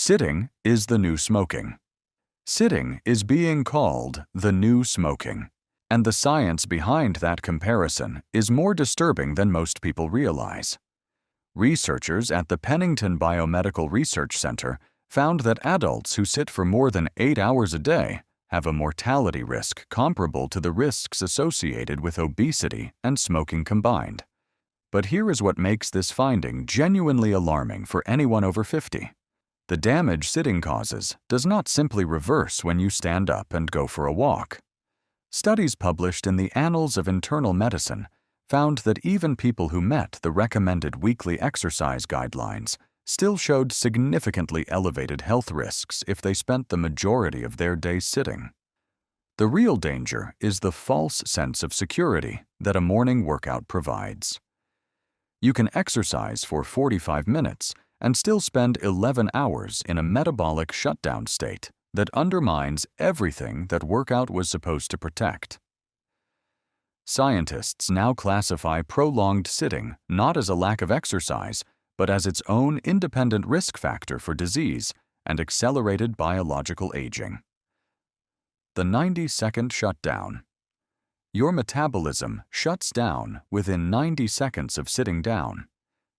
Sitting is the new smoking. Sitting is being called the new smoking, and the science behind that comparison is more disturbing than most people realize. Researchers at the Pennington Biomedical Research Center found that adults who sit for more than 8 hours a day have a mortality risk comparable to the risks associated with obesity and smoking combined. But here is what makes this finding genuinely alarming for anyone over 50. The damage sitting causes does not simply reverse when you stand up and go for a walk. Studies published in the Annals of Internal Medicine found that even people who met the recommended weekly exercise guidelines still showed significantly elevated health risks if they spent the majority of their day sitting. The real danger is the false sense of security that a morning workout provides. You can exercise for 45 minutes and still spend 11 hours in a metabolic shutdown state that undermines everything that workout was supposed to protect. Scientists now classify prolonged sitting not as a lack of exercise, but as its own independent risk factor for disease and accelerated biological aging. The 90-second shutdown. Your metabolism shuts down within 90 seconds of sitting down.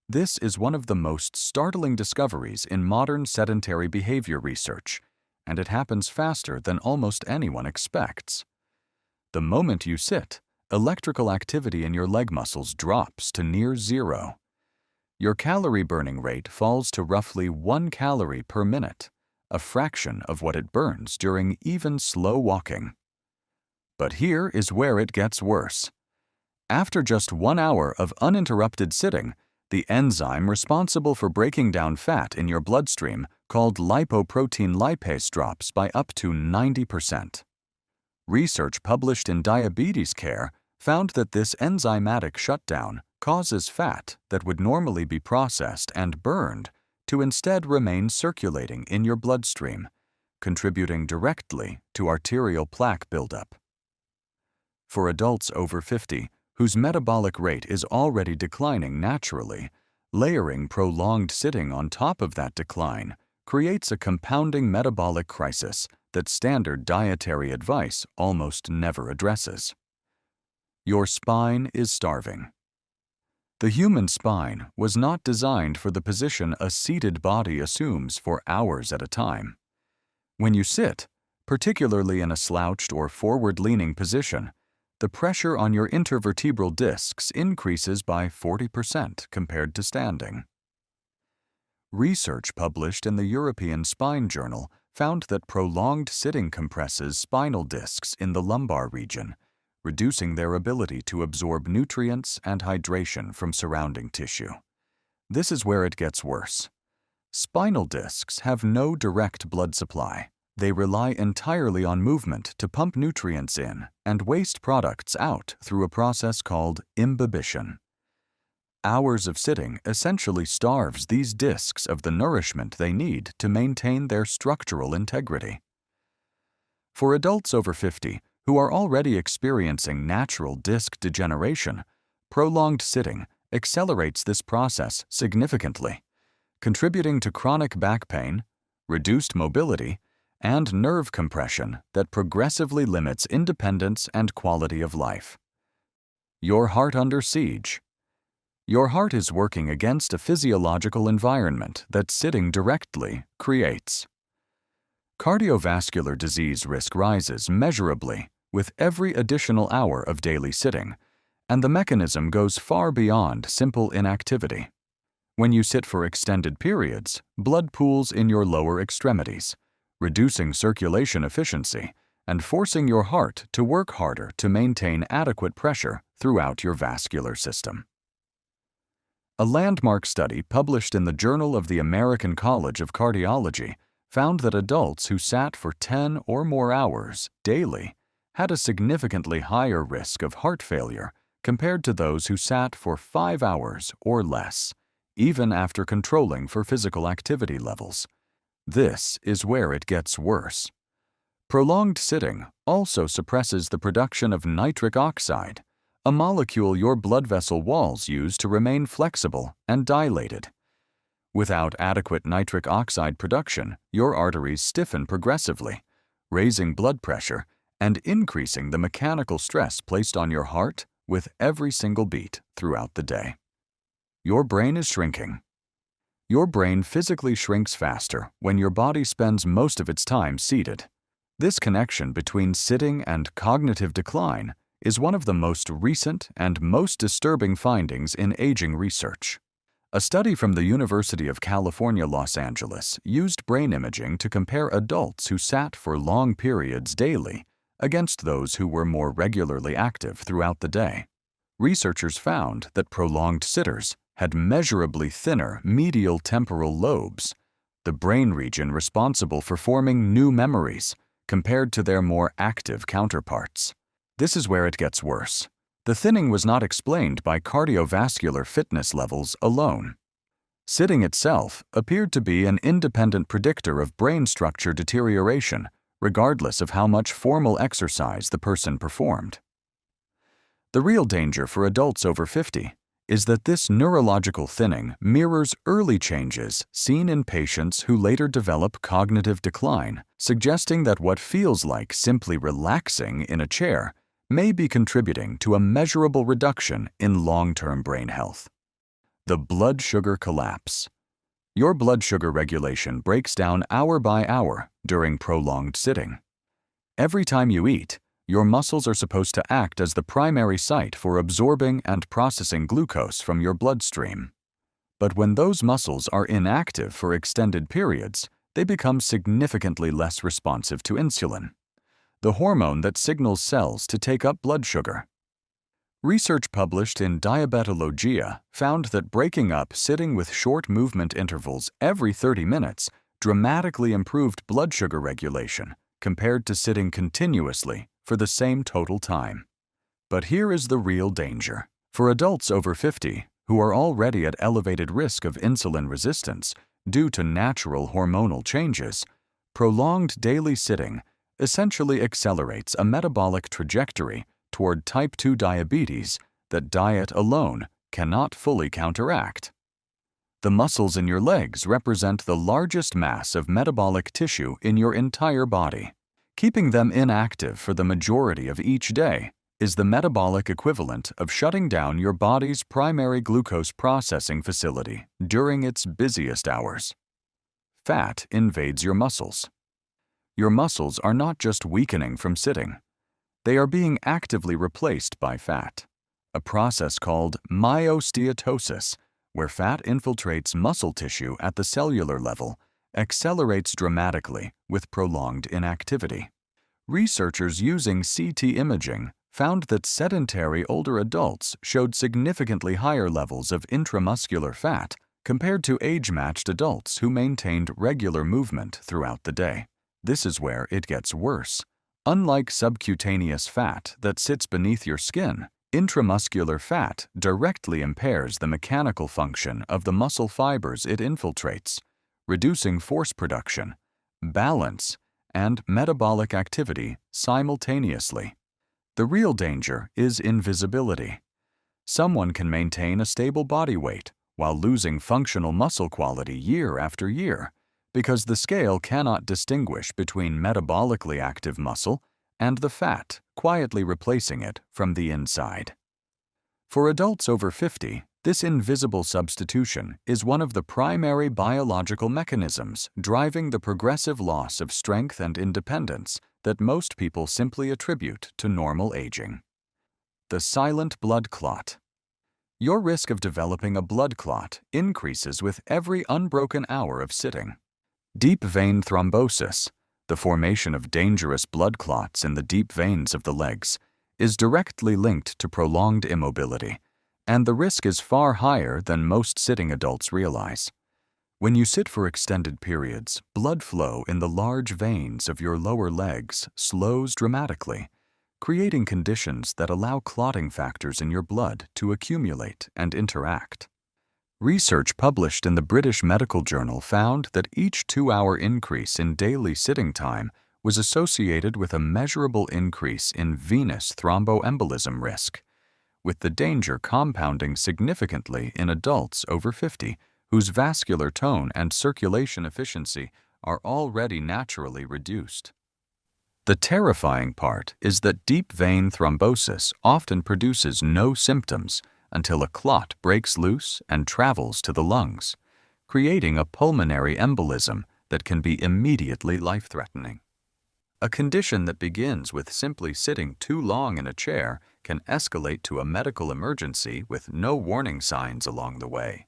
This is one of the most startling discoveries in modern sedentary behavior research, and it happens faster than almost anyone expects. The moment you sit, electrical activity in your leg muscles drops to near zero. Your calorie burning rate falls to roughly 1 calorie per minute, a fraction of what it burns during even slow walking. But here is where it gets worse. After just 1 hour of uninterrupted sitting, the enzyme responsible for breaking down fat in your bloodstream, called lipoprotein lipase, drops by up to 90%. Research published in Diabetes Care found that this enzymatic shutdown causes fat that would normally be processed and burned to instead remain circulating in your bloodstream, contributing directly to arterial plaque buildup. For adults over 50, whose metabolic rate is already declining naturally, layering prolonged sitting on top of that decline creates a compounding metabolic crisis that standard dietary advice almost never addresses. Your spine is starving. The human spine was not designed for the position a seated body assumes for hours at a time. When you sit, particularly in a slouched or forward-leaning position, the pressure on your intervertebral discs increases by 40% compared to standing. Research published in the European Spine Journal found that prolonged sitting compresses spinal discs in the lumbar region, reducing their ability to absorb nutrients and hydration from surrounding tissue. This is where it gets worse. Spinal discs have no direct blood supply. They rely entirely on movement to pump nutrients in and waste products out through a process called imbibition. Hours of sitting essentially starves these discs of the nourishment they need to maintain their structural integrity. For adults over 50 who are already experiencing natural disc degeneration, prolonged sitting accelerates this process significantly, contributing to chronic back pain, reduced mobility, and nerve compression that progressively limits independence and quality of life. Your heart under siege. Your heart is working against a physiological environment that sitting directly creates. Cardiovascular disease risk rises measurably with every additional hour of daily sitting, and the mechanism goes far beyond simple inactivity. When you sit for extended periods, blood pools in your lower extremities, reducing circulation efficiency and forcing your heart to work harder to maintain adequate pressure throughout your vascular system. A landmark study published in the Journal of the American College of Cardiology found that adults who sat for 10 or more hours daily had a significantly higher risk of heart failure compared to those who sat for 5 hours or less, even after controlling for physical activity levels. This is where it gets worse. Prolonged sitting also suppresses the production of nitric oxide, a molecule your blood vessel walls use to remain flexible and dilated. Without adequate nitric oxide production, your arteries stiffen progressively, raising blood pressure and increasing the mechanical stress placed on your heart with every single beat throughout the day. Your brain is shrinking. Your brain physically shrinks faster when your body spends most of its time seated. This connection between sitting and cognitive decline is one of the most recent and most disturbing findings in aging research. A study from the University of California, Los Angeles used brain imaging to compare adults who sat for long periods daily against those who were more regularly active throughout the day. Researchers found that prolonged sitters had measurably thinner medial temporal lobes, the brain region responsible for forming new memories, compared to their more active counterparts. This is where it gets worse. The thinning was not explained by cardiovascular fitness levels alone. Sitting itself appeared to be an independent predictor of brain structure deterioration, regardless of how much formal exercise the person performed. The real danger for adults over 50 is that this neurological thinning mirrors early changes seen in patients who later develop cognitive decline, suggesting that what feels like simply relaxing in a chair may be contributing to a measurable reduction in long-term brain health. The blood sugar collapse. Your blood sugar regulation breaks down hour by hour during prolonged sitting. Every time you eat, your muscles are supposed to act as the primary site for absorbing and processing glucose from your bloodstream. But when those muscles are inactive for extended periods, they become significantly less responsive to insulin, the hormone that signals cells to take up blood sugar. Research published in Diabetologia found that breaking up sitting with short movement intervals every 30 minutes dramatically improved blood sugar regulation compared to sitting continuously for the same total time. But here is the real danger. For adults over 50 who are already at elevated risk of insulin resistance due to natural hormonal changes, prolonged daily sitting essentially accelerates a metabolic trajectory toward type 2 diabetes that diet alone cannot fully counteract. The muscles in your legs represent the largest mass of metabolic tissue in your entire body. Keeping them inactive for the majority of each day is the metabolic equivalent of shutting down your body's primary glucose processing facility during its busiest hours. Fat invades your muscles. Your muscles are not just weakening from sitting. They are being actively replaced by fat, a process called myosteatosis, where fat infiltrates muscle tissue at the cellular level, accelerates dramatically with prolonged inactivity. Researchers using CT imaging found that sedentary older adults showed significantly higher levels of intramuscular fat compared to age-matched adults who maintained regular movement throughout the day. This is where it gets worse. Unlike subcutaneous fat that sits beneath your skin, intramuscular fat directly impairs the mechanical function of the muscle fibers it infiltrates, reducing force production, balance, and metabolic activity simultaneously. The real danger is invisibility. Someone can maintain a stable body weight while losing functional muscle quality year after year, because the scale cannot distinguish between metabolically active muscle and the fat quietly replacing it from the inside. For adults over 50, this invisible substitution is one of the primary biological mechanisms driving the progressive loss of strength and independence that most people simply attribute to normal aging. The silent blood clot. Your risk of developing a blood clot increases with every unbroken hour of sitting. Deep vein thrombosis, the formation of dangerous blood clots in the deep veins of the legs, is directly linked to prolonged immobility, and the risk is far higher than most sitting adults realize. When you sit for extended periods, blood flow in the large veins of your lower legs slows dramatically, creating conditions that allow clotting factors in your blood to accumulate and interact. Research published in the British Medical Journal found that each 2-hour increase in daily sitting time was associated with a measurable increase in venous thromboembolism risk, with the danger compounding significantly in adults over 50 whose vascular tone and circulation efficiency are already naturally reduced. The terrifying part is that deep vein thrombosis often produces no symptoms until a clot breaks loose and travels to the lungs, creating a pulmonary embolism that can be immediately life-threatening. A condition that begins with simply sitting too long in a chair can escalate to a medical emergency with no warning signs along the way.